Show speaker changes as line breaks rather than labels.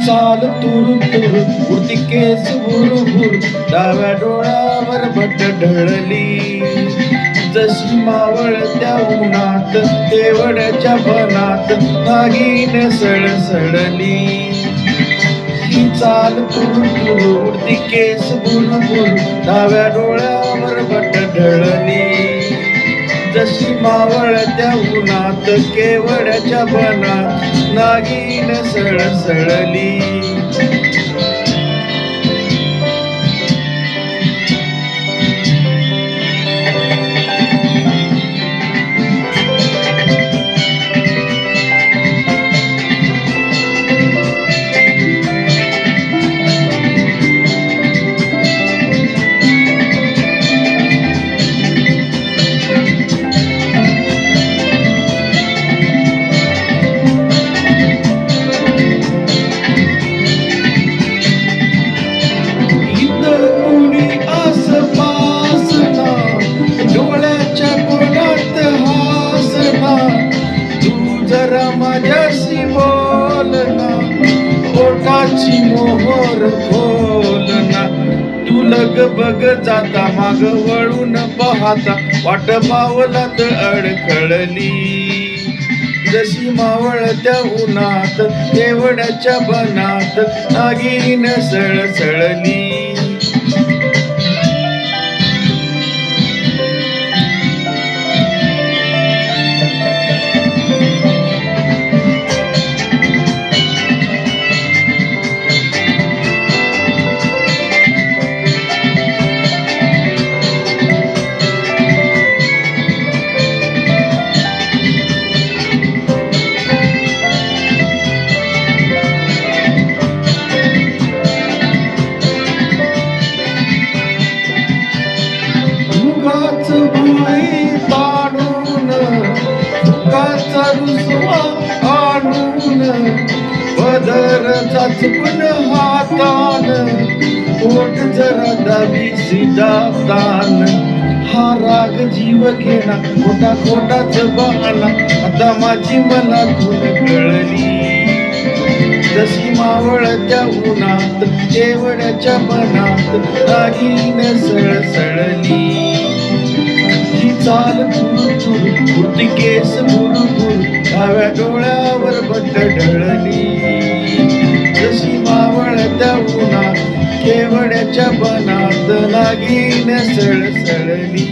चाल तुरु तुरु उडती केस भुरभुर डाव्या डोळ्यावर भट ढळली जशी मावळत्या उन्हात तेवढ्याच्या बनात नागिन सळसळली ही चाल तुरु तुरु उडती केस भुरभुर डाव्या डोळ्यावर भट ढळली जशी मावळत्या उन्हात केवड्याच्या बनात नागिन सळसळली माझ्याशी बोलना पोटाची मोहर खोलना तू लग बग जाता माग वळून पाहता वाट पावलात अडखळली जशी मावळत्या उन्हात केवड्याच्या बनात नागिन सळसळली पदरचा चुकून हातान पोट जरा दाबी दातान हा राग जीव घेणा खोटा खोटाच बहाना आता माझी मला खून कळली जशी मावळत्या उन्हात केवड्याच्या बनात नागिन सळसळली ही चाल तुरु तुरु उडती केस भुरभुर डाव्या डोळ्यावर भट ढळली जशी मावळत्या उन्हात केवड्याच्या बनात नागिन सळसळली